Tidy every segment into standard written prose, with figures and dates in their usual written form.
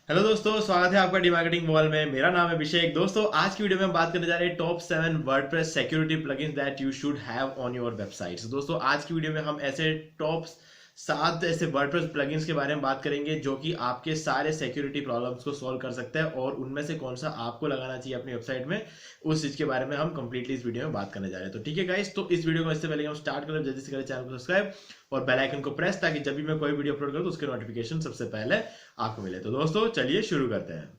Hello दोस्तों, स्वागत है आपका डीमार्केटिंग वॉल में। मेरा नाम है अभिषेक। दोस्तों, आज की वीडियो में हम बात करने जा रहे हैं top 7 WordPress security plugins that you should have on your websites. दोस्तों, आज की वीडियो में हम ऐसे टॉप 7 ऐसे वर्डप्रेस प्लगइन्स के बारे में बात करेंगे जो कि आपके सारे सिक्योरिटी प्रॉब्लम्स को सॉल्व कर सकते हैं, और उनमें से कौन सा आपको लगाना चाहिए अपनी वेबसाइट में, उस चीज के बारे में हम कंप्लीटली इस वीडियो में बात करने जा रहे हैं। तो ठीक है गाइस, तो इस वीडियो को इससे पहले हम स्टार्ट करें, जल्दी से करें चैनल को सब्सक्राइब और बेल आइकन को प्रेस, ताकि जब भी मैं कोई वीडियो अपलोड करूं तो उसके नोटिफिकेशन सबसे पहले आपको मिले। तो दोस्तों, चलिए शुरू करते हैं।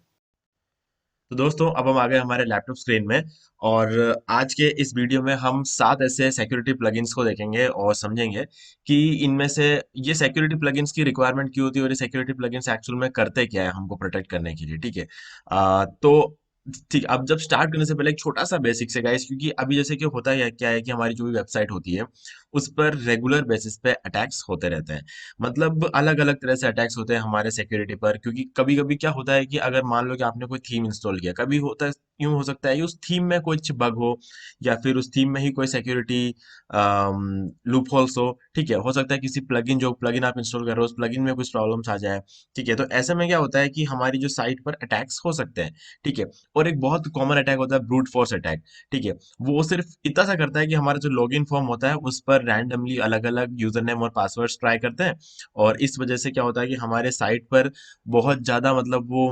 तो दोस्तों अब हम आ गए हमारे लैपटॉप स्क्रीन में। और आज के इस वीडियो में हम 7 ऐसे सिक्योरिटी प्लगइन्स को देखेंगे और समझेंगे कि इनमें से ये सिक्योरिटी प्लगइन्स की रिक्वायरमेंट क्यों होती है और ये सिक्योरिटी प्लगइन्स एक्चुअल में करते क्या है हमको प्रोटेक्ट करने के लिए। ठीक है। तो ठीक, अब जब स्टार्ट करने से पहले एक छोटा सा बेसिक से गाइस, क्योंकि अभी जैसे कि होता है क्या है कि हमारी जो भी वेबसाइट होती है उस पर रेगुलर बेसिस पे अटैक्स होते रहते हैं। मतलब अलग अलग तरह से अटैक्स होते हैं हमारे सिक्योरिटी पर, क्योंकि कभी कभी क्या होता है कि अगर मान लो कि आपने कोई थीम इंस्टॉल किया, कभी होता है यूं हो सकता है कि उस थीम में कुछ बग हो या फिर उस थीम में ही कोई सिक्योरिटी लूप होल्स हो। ठीक है, हो सकता है किसी प्लगइन जो प्लगइन आप इंस्टॉल कर रहे हो उस प्लगइन में कुछ प्रॉब्लम्स आ जाए। ठीक है, तो ऐसे में क्या होता है कि हमारी जो साइट पर अटैक्स हो सकते हैं। ठीक है। और एक बहुत कॉमन अटैक होता है ब्रूट फोर्स अटैक। ठीक है। वो सिर्फ इतना सा करता है कि हमारा जो लॉगिन फॉर्म होता है उस पर रैंडमली अलग अलग यूजर नेम और पासवर्ड्स ट्राई करते हैं। और इस वजह से क्या होता है कि हमारे साइट पर बहुत ज्यादा मतलब वो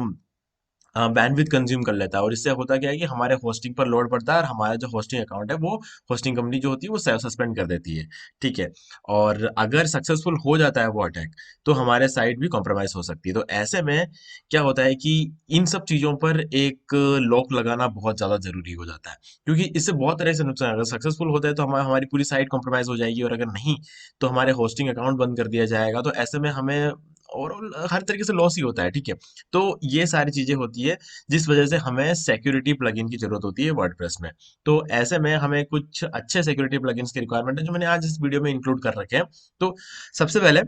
बैंडविड्थ कंज्यूम कर लेता है। और इससे होता क्या है कि हमारे होस्टिंग पर लोड पड़ता है और हमारा जो होस्टिंग अकाउंट है वो होस्टिंग कंपनी जो होती है वो सस्पेंड कर देती है। ठीक है। और अगर सक्सेसफुल हो जाता है वो अटैक, तो हमारे साइट भी कॉम्प्रोमाइज हो सकती है। तो ऐसे में क्या होता है कि इन सब चीजों पर एक लॉक लगाना बहुत ज्यादा जरूरी हो जाता है, क्योंकि इससे बहुत तरह से नुकसान है। अगर सक्सेसफुल होता है तो हमारी पूरी साइट कॉम्प्रोमाइज हो जाएगी, और अगर नहीं तो हमारे होस्टिंग अकाउंट बंद कर दिया जाएगा। तो ऐसे में हमें ओवरऑल हर तरीके से लॉस ही होता है। ठीक है। तो ये सारी चीजें होती है जिस वजह से हमें सिक्योरिटी प्लगइन की जरूरत होती है वर्डप्रेस में। तो ऐसे में हमें कुछ अच्छे सिक्योरिटी प्लगइन्स की रिक्वायरमेंट है जो मैंने आज इस वीडियो में इंक्लूड कर रखे हैं। तो सबसे पहले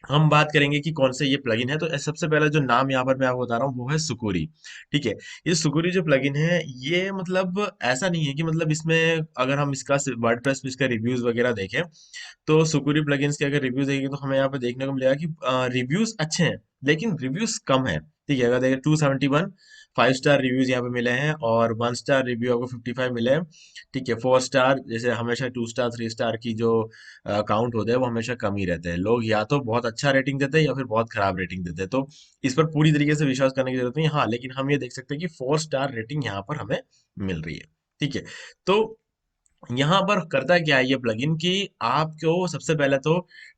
हम बात करेंगे कि कौन से ये प्लगइन है। तो सबसे पहला जो नाम यहाँ पर मैं आपको बता रहा हूँ वो है सुकुरी। ठीक है। ये सुकुरी जो प्लगइन है, ये मतलब ऐसा नहीं है कि मतलब इसमें अगर हम इसका वर्डप्रेस में इसका रिव्यूज वगैरह देखें, तो सुकुरी प्लगइन्स के अगर रिव्यूज देखेंगे तो हमें यहाँ पे देखने को मिलेगा कि रिव्यूज अच्छे हैं लेकिन रिव्यूज कम है। ठीक है, अगर देखें 271 5 स्टार रिव्यूज यहाँ पे मिले हैं, और 1 स्टार रिव्यू आपको 55 मिले हैं। ठीक है। 4 स्टार, जैसे हमेशा 2 स्टार 3 स्टार की जो अकाउंट होते हैं वो हमेशा कम ही रहते हैं। लोग या तो बहुत अच्छा रेटिंग देते हैं या फिर बहुत खराब रेटिंग देते हैं। तो इस पर पूरी तरीके से विश्वास करने की जरूरत नहीं है। हाँ, लेकिन हम ये देख सकते हैं कि 4 स्टार रेटिंग यहाँ पर हमें मिल रही है। ठीक है। तो यहाँ पर करता क्या है ये प्लगइन कि आपको सबसे पहले तो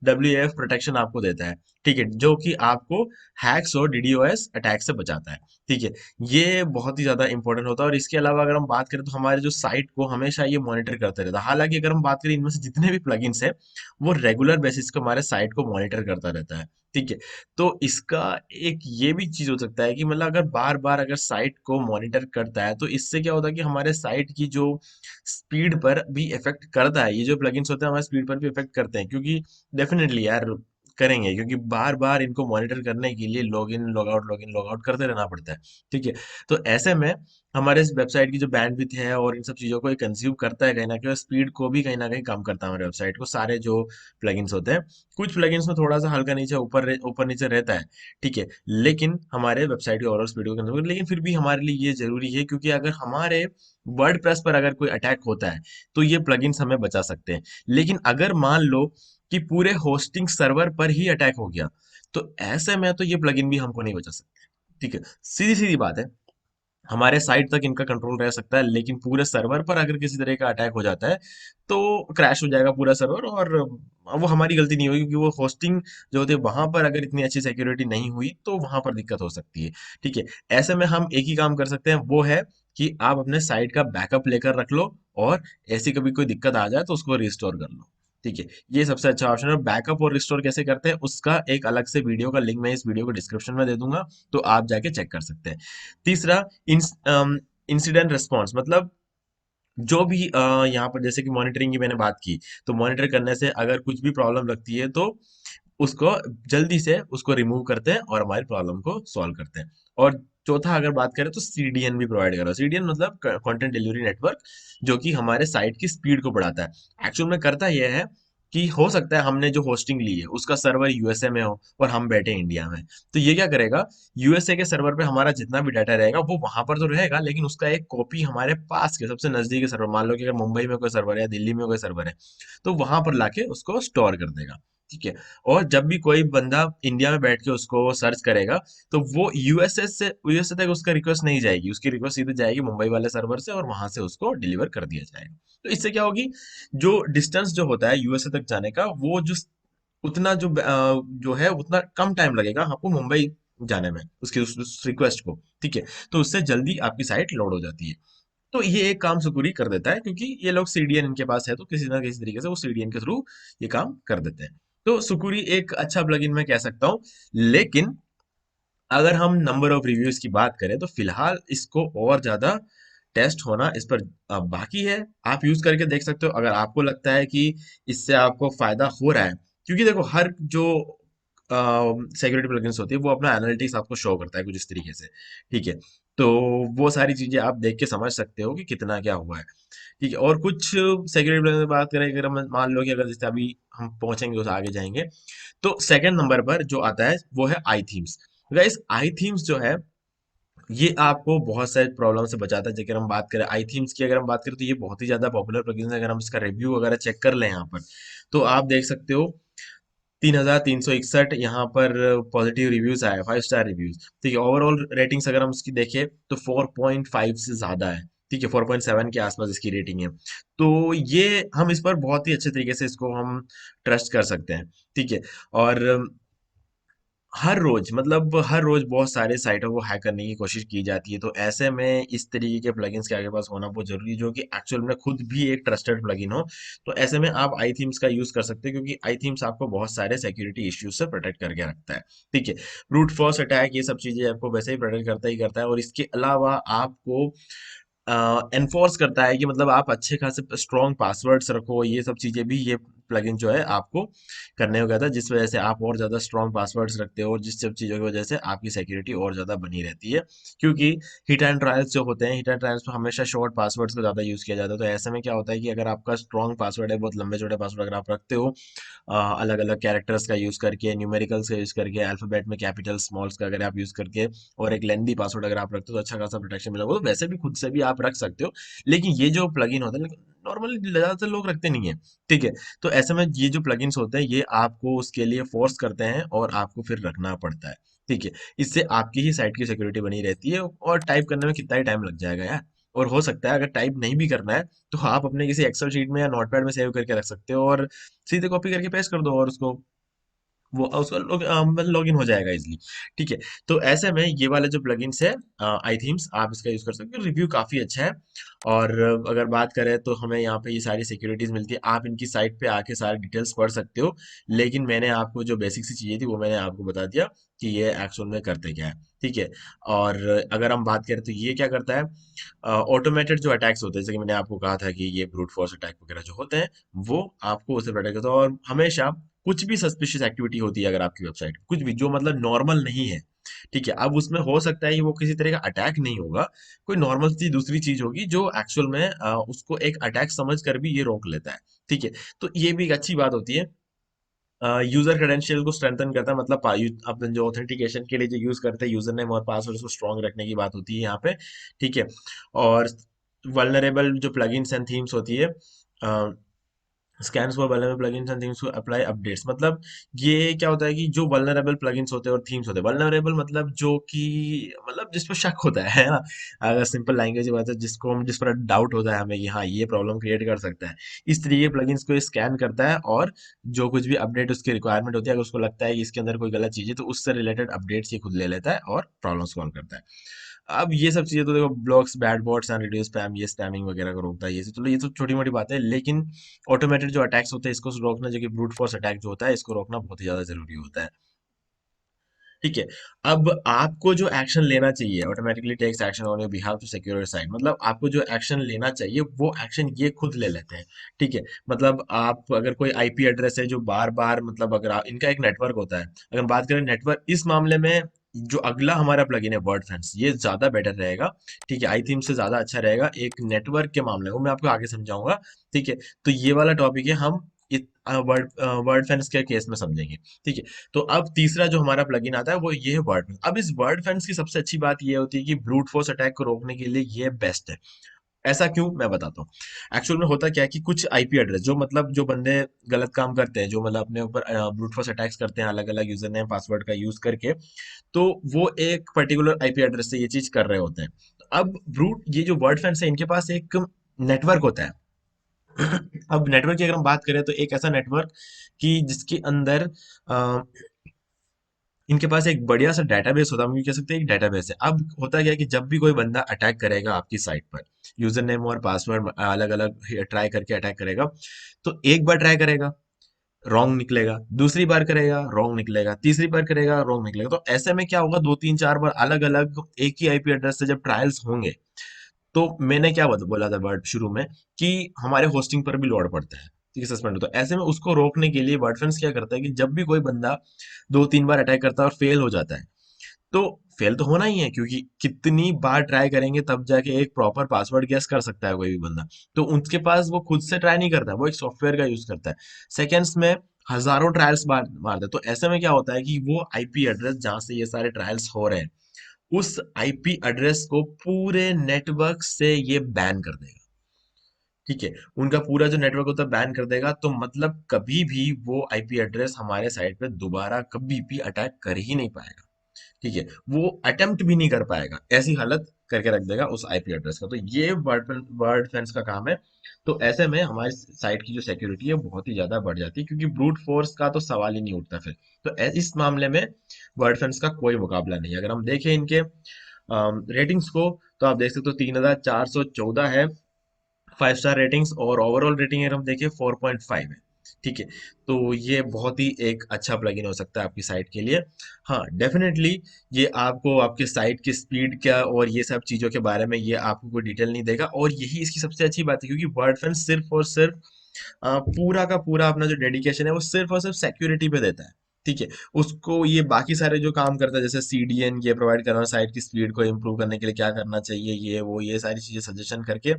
WAF प्रोटेक्शन आपको देता है। ठीक है, जो कि आपको हैक्स और DDoS अटैक से बचाता है। ठीक है। ये बहुत ही ज्यादा इंपॉर्टेंट होता है। और इसके अलावा अगर हम बात करें तो हमारे जो साइट को हमेशा ये मॉनिटर करते रहता है। हालांकि अगर हम बात करें इनमें से जितने भी प्लगइन्स हैं वो रेगुलर बेसिस पे हमारे साइट को मॉनिटर करता रहता है। ठीक है। तो इसका एक ये भी चीज हो सकता है कि मतलब अगर बार बार अगर साइट को मॉनिटर करता है तो इससे क्या होता है कि हमारे साइट की जो स्पीड पर भी इफेक्ट करता है। ये जो प्लगइन्स होते हैं हमारे स्पीड पर भी इफेक्ट करते हैं, क्योंकि डेफिनेटली यार करेंगे, क्योंकि बार बार इनको मॉनिटर करने के लिए लॉग इन लॉग आउट करते रहना पड़ता है। ठीक है। तो ऐसे में हमारे इस वेबसाइट की जो बैंडविड्थ है और इन सब चीजों को कंज्यूम करता है कहीं ना कहीं, और स्पीड को भी कहीं ना कहीं कम करता है हमारे वेबसाइट को, सारे जो प्लगइन्स होते हैं। कुछ प्लगइन्स में थोड़ा सा हल्का नीचे ऊपर नीचे रहता है। ठीक है। लेकिन हमारे वेबसाइट की ओवरऑल स्पीड को कंज्यूम, लेकिन फिर भी हमारे लिए ये जरूरी है, क्योंकि अगर हमारे वर्डप्रेस पर अगर कोई अटैक होता है तो ये प्लगइन्स हमें बचा सकते हैं। लेकिन अगर मान लो कि पूरे होस्टिंग सर्वर पर ही अटैक हो गया, तो ऐसे में तो ये प्लगइन भी हमको नहीं बचा सकते। ठीक है। सीधी सीधी बात है, हमारे साइट तक इनका कंट्रोल रह सकता है, लेकिन पूरे सर्वर पर अगर किसी तरह का अटैक हो जाता है तो क्रैश हो जाएगा पूरा सर्वर। और वो हमारी गलती नहीं होगी, क्योंकि वो होस्टिंग जो होती है वहां पर अगर इतनी अच्छी सिक्योरिटी नहीं हुई तो वहां पर दिक्कत हो सकती है। ठीक है। ऐसे में हम एक ही काम कर सकते हैं, वो है कि आप अपने साइट का बैकअप लेकर रख लो, और ऐसी कभी कोई दिक्कत आ जाए तो उसको रिस्टोर कर लो। ठीक है। ये सबसे अच्छा ऑप्शन है। बैकअप और रिस्टोर कैसे करते हैं उसका एक अलग से वीडियो का लिंक मैं इस वीडियो को डिस्क्रिप्शन में दे दूंगा, तो आप जाके चेक कर सकते हैं। तीसरा, इंसिडेंट रिस्पॉन्स, मतलब जो भी यहाँ पर जैसे कि मॉनिटरिंग की मैंने बात की, तो मॉनिटर करने से अगर कुछ भी प्रॉब्लम लगती है तो उसको जल्दी से उसको रिमूव करते हैं और हमारी प्रॉब्लम को सॉल्व करते हैं। और चौथा अगर बात करें तो CDN भी प्रोवाइड करो। CDN मतलब कंटेंट डिलीवरी नेटवर्क, जो कि हमारे साइट की स्पीड को बढ़ाता है। एक्चुअल में करता यह है कि हो सकता है हमने जो होस्टिंग ली है उसका सर्वर यूएसए में हो और हम बैठे इंडिया में। तो ये क्या करेगा, यूएसए के सर्वर पे हमारा जितना भी डाटा रहेगा वो वहां पर तो रहेगा, लेकिन उसका एक कॉपी हमारे पास के सबसे नजदीकी सर्वर, मान लो कि अगर मुंबई में कोई सर्वर है या दिल्ली में कोई सर्वर है, तो वहां पर लाके उसको स्टोर कर देगा। ठीक है। और जब भी कोई बंदा इंडिया में बैठ के उसको सर्च करेगा, तो वो यूएसए तक उसका रिक्वेस्ट नहीं जाएगी, उसकी रिक्वेस्ट सीधे जाएगी मुंबई वाले सर्वर से और वहां से उसको डिलीवर कर दिया जाएगा। तो इससे क्या होगी, जो डिस्टेंस जो होता है यूएसए तक जाने का, वो जो उतना जो है उतना कम टाइम लगेगा आपको मुंबई जाने में उसकी उस रिक्वेस्ट को। ठीक है। तो उससे जल्दी आपकी साइट लोड हो जाती है। तो ये एक काम सुकुरी कर देता है, क्योंकि ये लोग सीडीएन इनके पास है, तो किसी ना किसी तरीके से वो सीडीएन के थ्रू ये काम कर देते हैं। तो सुकुरी एक अच्छा प्लगइन मैं कह सकता हूँ। लेकिन अगर हम नंबर ऑफ रिव्यूज की बात करें, तो फिलहाल इसको और ज्यादा टेस्ट होना इस पर बाकी है। आप यूज करके देख सकते हो, अगर आपको लगता है कि इससे आपको फायदा हो रहा है, क्योंकि देखो हर जो सिक्योरिटी प्लगइन्स होती है वो अपना एनालिटिक्स आपको शो करता है कुछ इस तरीके से। ठीक है। तो वो सारी चीजें आप देख के समझ सकते हो कि कितना क्या हुआ है। ठीक है। और कुछ सिक्योरिटी प्लगइन की बात करें, अगर हम मान लो कि अगर जैसे अभी हम पहुंचेंगे उस आगे जाएंगे, तो सेकंड नंबर पर जो आता है वो है आई थीम्स। गाइस आई थीम्स जो है, ये आपको बहुत सारे प्रॉब्लम से बचाता है। अगर हम बात करें आई थीम्स की, अगर हम बात करें तो ये बहुत ही ज्यादा पॉपुलर प्लगइन है। अगर हम इसका रिव्यू वगैरह चेक कर लें यहाँ पर, तो आप देख सकते हो 3,361 यहाँ पर पॉजिटिव रिव्यूज आए, 5 स्टार रिव्यूज। ठीक है। ओवरऑल रेटिंग्स अगर हम इसकी देखें तो 4.5 से ज्यादा है। ठीक है। 4.7 के आसपास इसकी रेटिंग है। तो ये हम इस पर बहुत ही अच्छे तरीके से इसको हम ट्रस्ट कर सकते हैं। ठीक है। और हर रोज, मतलब हर रोज बहुत सारे साइटों को हैक करने की कोशिश की जाती है। तो ऐसे में इस तरीके के प्लगइन्स के आपके पास होना बहुत जरूरी है, जो कि एक्चुअल में खुद भी एक ट्रस्टेड प्लगइन हो। तो ऐसे में आप आई थीम्स का यूज कर सकते हैं, क्योंकि आई थीम्स आपको बहुत सारे सिक्योरिटी इश्यूज से प्रोटेक्ट करके रखता है। ठीक है। ब्रूट फोर्स अटैक ये सब चीजें आपको वैसे ही प्रोटेक्ट करता ही करता है, और इसके अलावा आपको एनफोर्स करता है कि मतलब आप अच्छे खासे स्ट्रॉन्ग पासवर्ड्स रखो। ये सब चीजें भी ये प्लगइन जो है आपको करने को कहता है, जिस वजह से आप और ज्यादा स्ट्रॉन्ग पासवर्ड्स रखते हो, और जिस सब चीजों की वजह से आपकी सिक्योरिटी और ज्यादा बनी रहती है। क्योंकि हिट एंड ट्रायल्स जो होते हैं, हिट एंड ट्रायल्स में हमेशा शॉर्ट पासवर्ड्स को ज्यादा यूज किया जाता है। तो ऐसे में क्या होता है कि अगर आपका स्ट्रॉन्ग पासवर्ड है, बहुत लंबे छोटे पासवर्ड अगर आप रखते हो, अलग अलग कैरेक्टर्स का यूज करके, न्यूमेरिकल्स का यूज करके, अल्फाबेट में कैपिटल स्मॉल्स का अगर आप यूज करके, और एक लेंदी पासवर्ड अगर आप रखते हो, तो अच्छा खासा प्रोटेक्शन मिलेगा। तो वैसे भी खुद से भी आप रख सकते हो, लेकिन ये जो प्लगइन होता है नॉर्मली ज्यादातर लोग रखते नहीं है। ठीक है। तो ऐसे में ये जो प्लगइन्स होते हैं, ये आपको उसके लिए फोर्स करते हैं और आपको फिर रखना पड़ता है। ठीक है। इससे आपकी ही साइट की सिक्योरिटी बनी रहती है, और टाइप करने में कितना ही टाइम लग जाएगा यार। और हो सकता है अगर टाइप नहीं भी करना है, तो आप अपने किसी एक्सेल शीट में या नोटपैड में सेव करके रख सकते हो, और सीधे कॉपी करके पेस्ट कर दो और उसको, वो उसका लॉग इन हो जाएगा इजिली। ठीक है। तो ऐसे में ये वाले जो प्लगइन्स है आई थीम्स, आप इसका यूज कर सकते हो। रिव्यू काफी अच्छा है। और अगर बात करें तो हमें यहाँ पे ये सारी सिक्योरिटीज मिलती है, आप इनकी साइट पे आके सारे डिटेल्स पढ़ सकते हो। लेकिन मैंने आपको जो बेसिक सी चीजें थी वो मैंने आपको बता दिया कि ये एक्चुअल में करते क्या है। ठीक है। और अगर हम बात करें तो ये क्या करता है, ऑटोमेटेड जो अटैक्स होते हैं, जैसे कि मैंने आपको कहा था कि ये ब्रूट फोर्स अटैक वगैरह जो होते हैं, वो आपको उससे प्रोटेक्ट करता है। और हमेशा कुछ भी सस्पिशियस एक्टिविटी होती है अगर आपकी वेबसाइट, कुछ भी जो मतलब नॉर्मल नहीं है, ठीक है, अब उसमें हो सकता है कि वो किसी तरह का अटैक नहीं होगा, कोई नॉर्मल सी दूसरी चीज होगी जो एक्चुअल में उसको एक अटैक समझ कर भी ये रोक लेता है। ठीक है। तो ये भी एक अच्छी बात होती है। यूजर क्रेडेंशियल को स्ट्रेंथन करता है, मतलब अपन जो ऑथेंटिकेशन के लिए जो यूज करते हैं यूजर नेम और पासवर्ड, उसको स्ट्रॉन्ग रखने की बात होती है यहाँ पे। ठीक है। और वल्नरेबल जो प्लगइन्स एंड थीम्स होती है, scans for vulnerable plugins and themes to apply updates, मतलब ये क्या होता है कि जो वल्नरेबल प्लगइन्स होते हैं और थीम्स होते हैं, वल्नरेबल मतलब जो कि मतलब जिस पर शक होता है ना, अगर सिंपल लैंग्वेज में बात है, जिस पर डाउट होता है हमें कि हाँ ये प्रॉब्लम क्रिएट कर सकता है, इस तरीके के प्लगइन्स को स्कैन करता है, और जो कुछ भी अपडेट उसकी रिक्वायरमेंट होती है, अगर उसको लगता है कि इसके अंदर कोई गलत चीज है, तो उससे रिलेटेड अपडेट्स ये खुद ले लेता है और प्रॉब्लम सॉल्व करता है। अब ये सब चीजें तो देखो, blocks bad bots and reduce spam, ये स्पैमिंग वगैरह को रोकता है। ये तो छोटी मोटी बात है, लेकिन ऑटोमेटेड जो अटैक्स होते हैं इसको रोकना, जो कि ब्रूट फोर्स अटैक जो होता है, इसको रोकना बहुत ही ज्यादा जरूरी होता है। ठीक है। अब आपको जो एक्शन लेना चाहिए, automatically takes action on your behalf to secure your site, मतलब आपको जो एक्शन लेना चाहिए वो एक्शन ये खुद ले लेते हैं। ठीक है। मतलब आप अगर कोई आईपी एड्रेस है जो बार बार, मतलब अगर इनका एक नेटवर्क होता है, अगर हम बात करें नेटवर्क, इस मामले में जो अगला हमारा प्लगइन है वर्ड फ्रेंड्स, ये ज्यादा बेटर रहेगा। ठीक है। आई थीम से ज्यादा अच्छा रहेगा एक नेटवर्क के मामले में, मैं आपको आगे समझाऊंगा। ठीक है। तो ये वाला टॉपिक है, हम वर्ड वर्ड फेंस के केस में समझेंगे। ठीक है, तो अब तीसरा जो हमारा प्लगइन आता है वो ये है वर्ड फेंस। अब इस वर्ड फेंस की सबसे अच्छी बात ये होती है कि ब्रूट फोर्स अटैक को रोकने के लिए ये बेस्ट है। ऐसा क्यों, मैं बताता हूँ। एक्चुअल में होता क्या है कि कुछ आईपी एड्रेस जो मतलब जो बंदे गलत काम करते हैं, जो मतलब अपने ऊपर ब्रूट फोर्स अटैक्स करते हैं अलग अलग यूजर नेम पासवर्ड का यूज करके, तो वो एक पर्टिकुलर आईपी एड्रेस से ये चीज कर रहे होते हैं। अब ब्रूट ये जो वर्ड फेंस है इनके पास एक नेटवर्क होता है। अब नेटवर्क की अगर हम बात करें तो एक ऐसा नेटवर्क कि जिसके अंदर अ, इनके पास एक बढ़िया सा डेटाबेस होता है, हम ये कह सकते हैं एक डेटाबेस है। अब होता क्या है कि जब भी कोई बंदा अटैक करेगा आपकी साइट पर, यूजर नेम और पासवर्ड अलग अलग ट्राई करके अटैक करेगा, तो एक बार ट्राई करेगा, रॉन्ग निकलेगा, दूसरी बार करेगा, रॉन्ग निकलेगा, तीसरी बार करेगा, रॉन्ग निकलेगा। तो ऐसे में क्या होगा, दो तीन चार बार अलग अलग एक ही आईपी एड्रेस से जब ट्रायल्स होंगे, तो मैंने क्या बोला था वर्ड शुरू में कि हमारे होस्टिंग पर भी लोड पड़ता है, ठीक है, सस्पेंड होता है। ऐसे में उसको रोकने के लिए वर्डफेंस क्या करता है कि जब भी कोई बंदा दो तीन बार अटैक करता है और फेल हो जाता है, तो फेल तो होना ही है क्योंकि कितनी बार ट्राई करेंगे तब जाके एक प्रॉपर पासवर्ड गेस कर सकता है कोई भी बंदा। तो उनके पास वो खुद से ट्राई नहीं करता, वो एक सॉफ्टवेयर का यूज करता है, सेकेंड्स में हजारों ट्रायल्स मारता है। तो ऐसे में क्या होता है कि वो आईपी एड्रेस जहां से ये सारे ट्रायल्स हो रहे हैं, उस आईपी एड्रेस को पूरे नेटवर्क से ये बैन कर देगा। ठीक है, उनका पूरा जो नेटवर्क होता है बैन कर देगा, तो मतलब कभी भी वो आईपी एड्रेस हमारे साइट पे दोबारा कभी भी अटैक कर ही नहीं पाएगा। ठीक है, वो अटेम्प्ट भी नहीं कर पाएगा, ऐसी हालत करके रख देगा उस आईपी एड्रेस का। तो ये वर्ड फेंस का काम है। तो ऐसे में हमारी साइट की जो सिक्योरिटी है बहुत ही ज्यादा बढ़ जाती है, क्योंकि ब्रूट फोर्स का तो सवाल ही नहीं उठता फिर। तो इस मामले में वर्ड फेंस का कोई मुकाबला नहीं है। अगर हम देखें इनके रेटिंग्स को, तो आप देख सकते हो 3414 है 5 स्टार रेटिंग्स, और ओवरऑल रेटिंग अगर हम देखें 4.5 है। ठीक है, तो ये बहुत ही एक अच्छा प्लगइन हो सकता है आपकी साइट के लिए। हाँ, डेफिनेटली ये आपको आपके साइट की स्पीड क्या और ये सब चीज़ों के बारे में ये आपको कोई डिटेल नहीं देगा, और यही इसकी सबसे अच्छी बात है, क्योंकि वर्डफेंस सिर्फ और सिर्फ पूरा का पूरा अपना जो डेडिकेशन है वो सिर्फ और सिर्फ सिक्योरिटी पे देता है। ठीक है, उसको ये बाकी सारे जो काम करता है जैसे सीडीएन ये प्रोवाइड करना, साइट की स्पीड को इम्प्रूव करने के लिए क्या करना चाहिए, ये वो ये सारी चीजें सजेशन करके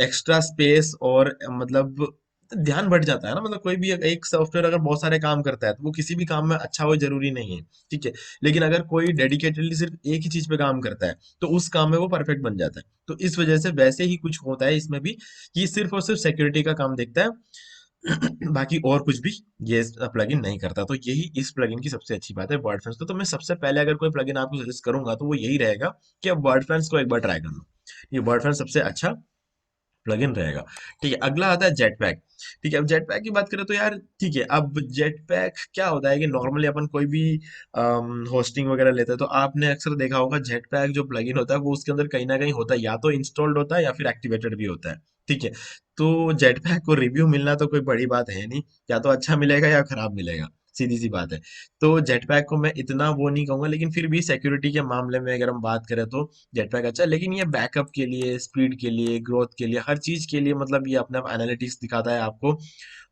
एक्स्ट्रा स्पेस और मतलब ध्यान बढ़ जाता है ना। मतलब कोई भी एक सॉफ्टवेयर अगर बहुत सारे काम करता है तो वो किसी भी काम में अच्छा हो जरूरी नहीं है। ठीक है, लेकिन अगर कोई डेडिकेटेडली सिर्फ एक ही चीज पे काम करता है तो उस काम में वो परफेक्ट बन जाता है। तो इस वजह से वैसे ही कुछ होता है इसमें भी, कि सिर्फ और सिर्फ सिक्योरिटी का काम देखता है, बाकी और कुछ भी ये प्लगइन नहीं करता। तो यही इस प्लगइन की सबसे अच्छी बात है वर्डफेंस तो मैं सबसे पहले अगर कोई प्लगइन आपको सजेस्ट करूंगा तो वो यही रहेगा कि आप वर्डफेंस को एक बार ट्राई कर लो। ये वर्डफेंस सबसे अच्छा प्लगइन रहेगा। ठीक है, अगला आता है जेटपैक। ठीक है, अब जेटपैक की बात करें तो यार ठीक है, अब जेटपैक क्या होता है कि नॉर्मली अपन कोई भी होस्टिंग वगैरह लेते हैं तो आपने अक्सर देखा होगा जेटपैक जो प्लगइन होता है वो उसके अंदर कहीं ना कहीं होता है, या तो इंस्टॉल्ड होता है या फिर एक्टिवेटेड भी होता है। ठीक है, तो जेटपैक को रिव्यू मिलना तो कोई बड़ी बात है नहीं, या तो अच्छा मिलेगा या खराब मिलेगा, सीधी सी बात है। तो जेटपैक को मैं इतना वो नहीं कहूंगा, लेकिन फिर भी सिक्योरिटी के मामले में अगर हम बात करें तो जेटपैक अच्छा है। लेकिन ये बैकअप के लिए, स्पीड के लिए, ग्रोथ के लिए, हर चीज के लिए मतलब ये अपना एनालिटिक्स दिखाता है आपको,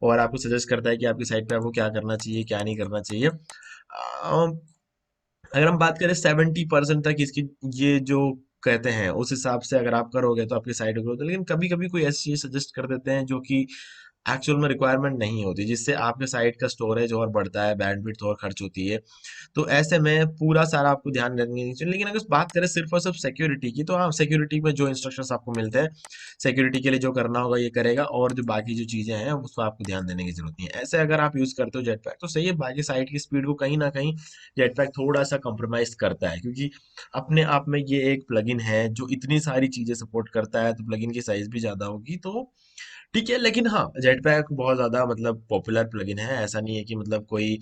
और आपको सजेस्ट करता है कि आपकी साइट पे आपको क्या करना चाहिए क्या नहीं करना चाहिए। अगर हम बात करें 70% तक इसकी, ये जो कहते हैं उस हिसाब से अगर आप करोगे तो आपकी साइट ग्रोथ है। लेकिन कभी कभी कोई ऐसी चीज सजेस्ट कर देते हैं जो कि एक्चुअल में रिक्वायरमेंट नहीं होती, जिससे आपके साइट का स्टोरेज और बढ़ता है, बैंडविड्थ और खर्च होती है। तो ऐसे में पूरा सारा आपको ध्यान रखनी नहीं चाहिए। लेकिन अगर बात करें सिर्फ और सिर्फ सिक्योरिटी की, तो हाँ, सिक्योरिटी में जो इंस्ट्रक्शंस आपको मिलते हैं, सिक्योरिटी के लिए जो करना होगा ये करेगा, और जो बाकी जो चीजें हैं उसको आपको ध्यान देने की जरूरत नहीं है। ऐसे अगर आप यूज करते हो जेटपैक तो सही है, बाकी साइट की स्पीड को कहीं ना कहीं जेटपैक थोड़ा सा कॉम्प्रोमाइज करता है, क्योंकि अपने आप में ये एक प्लगइन है जो इतनी सारी चीजें सपोर्ट करता है, तो प्लगइन की साइज भी ज्यादा होगी, तो ठीक है। लेकिन हाँ, जेटपैक बहुत ज्यादा मतलब पॉपुलर प्लगइन है, ऐसा नहीं है कि मतलब कोई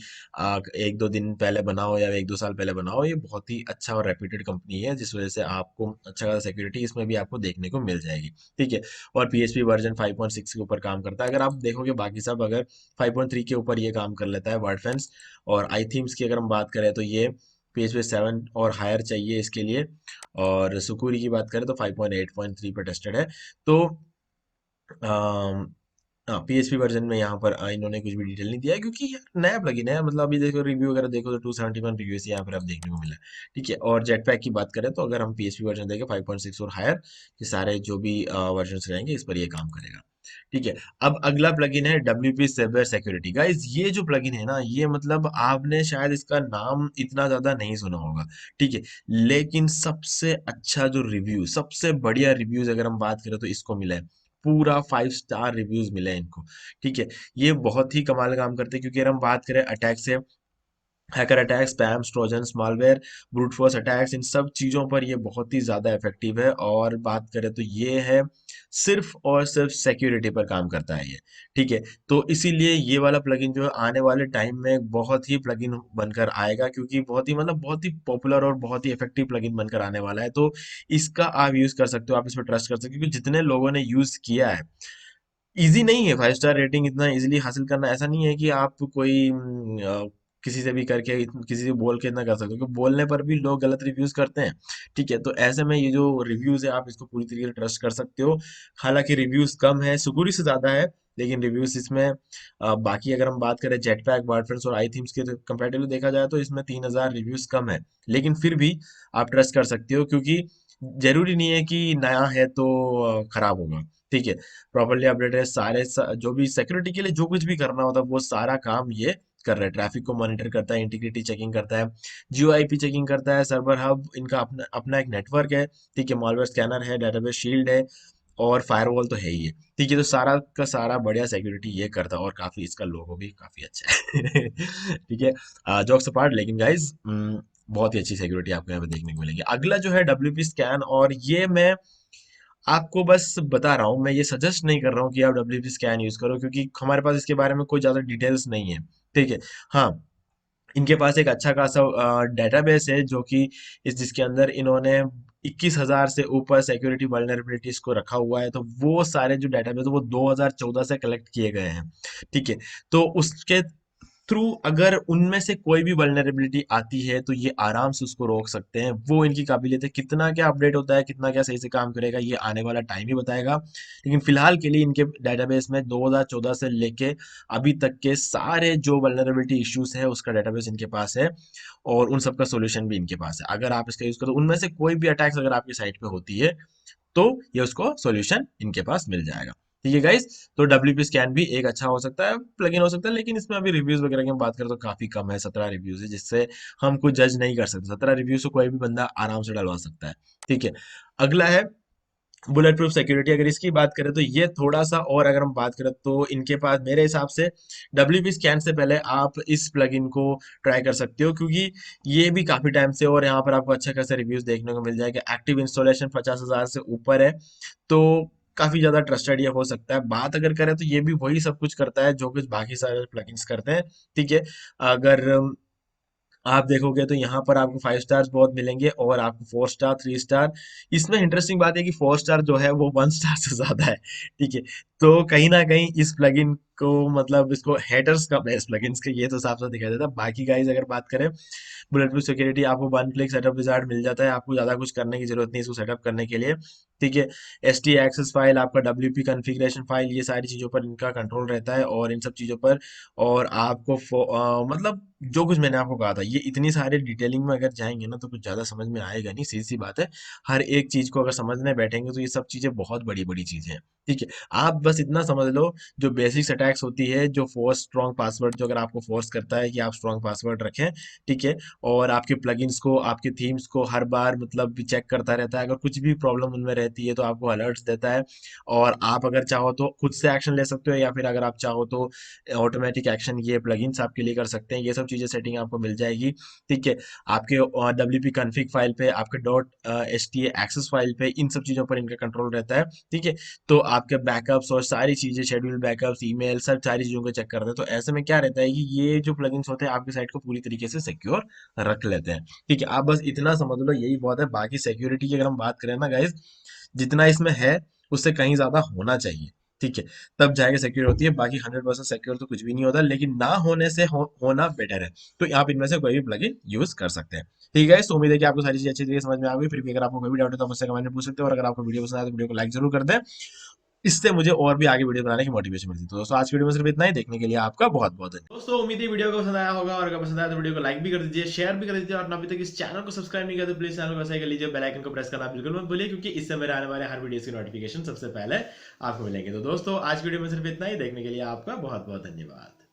एक दो दिन पहले बनाओ या एक दो साल पहले बनाओ। ये बहुत ही अच्छा और रेप्यूटेड कंपनी है, जिस वजह से आपको अच्छा खासा सिक्योरिटी इसमें भी आपको देखने को मिल जाएगी। ठीक है, और पीएचपी वर्जन 5.6 के ऊपर काम करता है। अगर आप देखोगे बाकी सब अगर 5.3 के ऊपर ये काम कर लेता है वर्डफेंस। और आई थीम्स की अगर हम बात करें तो ये PHP 7 और हायर चाहिए इसके लिए। और सुकूरी की बात करें तो 5.8.3 पे टेस्टेड है। तो हाँ, पीएचपी वर्जन में यहाँ पर इन्होंने कुछ भी डिटेल नहीं दिया है, क्योंकि यार नया प्लगइन है। मतलब अभी देखो रिव्यू वगैरह देखो तो 271 रिव्यूज यहाँ पर आप देखने को मिला है। ठीक है, और जेटपैक की बात करें तो अगर हम पीएचपी वर्जन देखें 5.6 और हायर, ये सारे जो भी वर्जन रहेंगे इस पर ये काम करेगा। ठीक है। अब अगला प्लगइन है WP साइबर सिक्योरिटी। गाइस ये जो प्लगइन है ना, ये मतलब आपने शायद इसका नाम इतना ज्यादा नहीं सुना होगा, ठीक है, लेकिन सबसे अच्छा जो रिव्यू, सबसे बढ़िया रिव्यूज अगर हम बात करें तो इसको मिला है। पूरा 5 स्टार रिव्यूज मिले हैं इनको, ठीक है। ये बहुत ही कमाल काम करते हैं, क्योंकि अगर हम बात करें अटैक से, hacker attacks, spams, trojans, malware, brute force attacks, इन सब चीज़ों पर ये बहुत ही ज़्यादा इफेक्टिव है। और बात करें तो ये है सिर्फ और सिर्फ सिक्योरिटी पर काम करता है ये, ठीक है। तो इसीलिए ये वाला प्लगइन जो है आने वाले टाइम में बहुत ही प्लगइन बनकर आएगा, क्योंकि बहुत ही मतलब बहुत ही पॉपुलर और बहुत ही इफेक्टिव प्लगइन बनकर आने वाला है। तो इसका आप यूज़ कर सकते हो, आप इस पर ट्रस्ट कर सकते हो, क्योंकि जितने लोगों ने यूज़ किया है, इजी नहीं है 5 स्टार रेटिंग इतना इजीली हासिल करना। ऐसा नहीं है कि आप कोई किसी से भी करके किसी से बोल के इतना कर सकते हो, क्योंकि बोलने पर भी लोग गलत रिव्यूज करते हैं, ठीक है। तो ऐसे में ये जो रिव्यूज है आप इसको पूरी तरीके से ट्रस्ट कर सकते हो। हालांकि रिव्यूज कम है, सुकुरी से ज्यादा है, लेकिन रिव्यूज इसमें बाकी अगर हम बात करें जेटपैक, वर्डप्रेस और आई थीम्स के कंपेरेटिवली देखा जाए तो इसमें 3,000 रिव्यूज कम है, लेकिन फिर भी आप ट्रस्ट कर सकते हो, क्योंकि जरूरी नहीं है कि नया है तो खराब होगा, ठीक है। प्रॉपर्ली अपडेटेड है, जो भी सिक्योरिटी के लिए जो कुछ भी करना होता है वो सारा काम ये कर रहा है। ट्रैफिक को मॉनिटर करता है, इंटीग्रिटी चेकिंग करता है, जियो आईपी चेकिंग करता है, सर्वर हब इनका अपना अपना एक नेटवर्क है, ठीक है, मॉलवेयर स्कैनर है, डेटाबेस शील्ड है, और फायरवॉल तो है ही है, ठीक है। तो सारा का सारा बढ़िया सिक्योरिटी ये करता है, और काफी इसका लोगो भी काफी अच्छा है ठीक है। जोक्स अपार्ट, लेकिन गाइज बहुत ही अच्छी सिक्योरिटी आपको यहाँ पे देखने को मिलेगी। अगला जो है WP स्कैन, और ये मैं आपको बस बता रहा हूँ, मैं ये सजेस्ट नहीं कर रहा हूँ कि आप WP स्कैन यूज करो, क्योंकि हमारे पास इसके बारे में कोई ज्यादा डिटेल्स नहीं है, ठीक है। हाँ, इनके पास एक अच्छा खासा डेटाबेस है, जो कि जिसके अंदर इन्होंने 21,000 से ऊपर सिक्योरिटी वल्नरेबिलिटीज को रखा हुआ है। तो वो सारे जो डेटाबेस है वो 2014 से कलेक्ट किए गए हैं, ठीक है। तो उसके थ्रू अगर उनमें से कोई भी वल्नरेबिलिटी आती है तो ये आराम से उसको रोक सकते हैं। वो इनकी काबिलियत है, कितना क्या अपडेट होता है, कितना क्या सही से काम करेगा, ये आने वाला टाइम ही बताएगा। लेकिन फिलहाल के लिए इनके डेटाबेस में 2014 से लेके अभी तक के सारे जो वल्नरेबिलिटी इश्यूज है उसका डेटाबेस इनके पास है, और उन सबका सोल्यूशन भी इनके पास है। अगर आप इसका यूज करो, उनमें से कोई भी अटैक्स अगर आपकी साइट पे होती है तो ये उसको सॉल्यूशन इनके पास मिल जाएगा, ठीक है गाइस। तो WP स्कैन भी एक अच्छा हो सकता है, प्लगइन हो सकता है, लेकिन इसमें अभी रिव्यूज वगैरह की हम बात करें तो काफी कम है, 17 रिव्यूज है, जिससे हम कुछ जज नहीं कर सकते। 17 रिव्यूज से कोई भी बंदा आराम से डलवा सकता है, ठीक है। अगला है बुलेट प्रूफ सिक्योरिटी। अगर इसकी बात करें तो ये थोड़ा सा, और अगर हम बात करें तो इनके पास मेरे हिसाब से WP स्कैन से पहले आप इस प्लगइन को ट्राई कर सकते हो, क्योंकि ये भी काफी टाइम से, और यहाँ पर आपको अच्छा खासा रिव्यूज देखने को मिल जाएगा। एक्टिव इंस्टॉलेशन 50,000 से ऊपर है, तो काफी ज्यादा ट्रस्टेड ये हो सकता है। बात अगर करें तो ये भी वही सब कुछ करता है जो कुछ बाकी सारे प्लगइन्स करते हैं, ठीक है। अगर आप देखोगे तो यहाँ पर आपको 5 स्टार्स बहुत मिलेंगे, और आपको 4 स्टार, 3 स्टार। इसमें इंटरेस्टिंग बात है कि 4 स्टार जो है वो 1 स्टार से ज्यादा है, ठीक है। तो कहीं ना कहीं इस प्लगइन को, मतलब इसको हेटर्स का बेस्ट प्लगइन्स के ये तो साफ साफ दिखाई देता है। बाकी गाइस अगर बात करें, बुलेट प्रूफ सिक्योरिटी आपको वन क्लिक सेटअप विजार्ड मिल जाता है, आपको ज्यादा कुछ करने की जरूरत नहीं इसको सेटअप करने के लिए, ठीक है। ST एक्सेस फाइल, आपका WP कॉन्फ़िगरेशन फाइल, ये सारी चीजों पर इनका कंट्रोल रहता है, और इन सब चीजों पर। और आपको मतलब जो कुछ मैंने आपको कहा था, ये इतनी सारी डिटेलिंग में अगर जाएंगे ना तो कुछ ज्यादा समझ में आएगा नहीं, सीधी सी बात है। हर एक चीज को अगर समझने बैठेंगे तो ये सब चीजें बहुत बड़ी बड़ी चीजें हैं, ठीक है। आप बस इतना समझ लो, जो बेसिक्स अटैक्स होती है, जो फोर्स स्ट्रॉन्ग पासवर्ड, जो अगर आपको फोर्स करता है कि आप स्ट्रॉन्ग पासवर्ड रखें, ठीक है, और आपके प्लगइन्स को, आपके थीम्स को हर बार मतलब चेक करता रहता है, अगर कुछ भी प्रॉब्लम उनमें रहती है तो आपको अलर्ट्स देता है। और आप अगर चाहो तो खुद से एक्शन ले सकते हो, या फिर अगर आप चाहो तो ऑटोमेटिक एक्शन ये प्लगइन्स आपके लिए कर सकते हैं। ये सब चीजें सेटिंग आपको मिल जाएगी, ठीक है। आपके WP कॉन्फ़िग फाइल पे, आपके .sta एक्सेस फाइल पे, इन सब चीजों पर इनका कंट्रोल रहता है, ठीक है। तो आपके बैकअप्स और सारी चीजें, शेड्यूल बैकअप्स, ईमेल, सब सारी चीजों को चेक करते हैं। तो ऐसे में क्या रहता है कि ये जो प्लगइन्स होते हैं आपकी साइट को पूरी तरीके से सिक्योर रख लेते हैं, ठीक है। आप बस इतना समझ लो, यही बहुत है। बाकी सिक्योरिटी की अगर हम बात करें ना गाइस, जितना इसमें है उससे कहीं ज्यादा होना चाहिए, ठीक है, तब जाके सिक्योर होती है। बाकी 100% सिक्योर तो कुछ भी नहीं होता, लेकिन ना होने से होना बेटर है। तो आप इनमें से कोई भी प्लगइन यूज कर सकते हैं, ठीक है। तो उम्मीद है कि आपको सारी चीजें अच्छी तरीके से समझ में आ गई। फिर भी अगर आपको कोई भी डाउट है तो मुझसे कमेंट में पूछ सकते हो, और अगर आपको वीडियो पसंद आए तो वीडियो को लाइक जरूर कर दें। इससे मुझे और भी आगे वीडियो बनाने की मोटिवेशन मिलती है। तो दोस्तों आज की वीडियो में सिर्फ इतना ही। देखने के लिए आपका बहुत बहुत धन्यवाद। दोस्तों उम्मीद है वीडियो को पसंद आया होगा, और अगर पसंद आया तो वीडियो को लाइक भी कर दीजिए, शेयर भी कर दीजिए, और अभी तक इस चैनल को सब्सक्राइब नहीं किया तो प्लीज चैनल को ऐसा ही कर लीजिए, बेल आइकन को प्रेस करना बिल्कुल मत भूलिए, क्योंकि इससे मेरे आने वाले हर वीडियो की नोटिफिकेशन सबसे पहले आपको मिलेंगे। तो दोस्तों आज की वीडियो में सिर्फ इतना ही। देखने के लिए आपका बहुत बहुत धन्यवाद।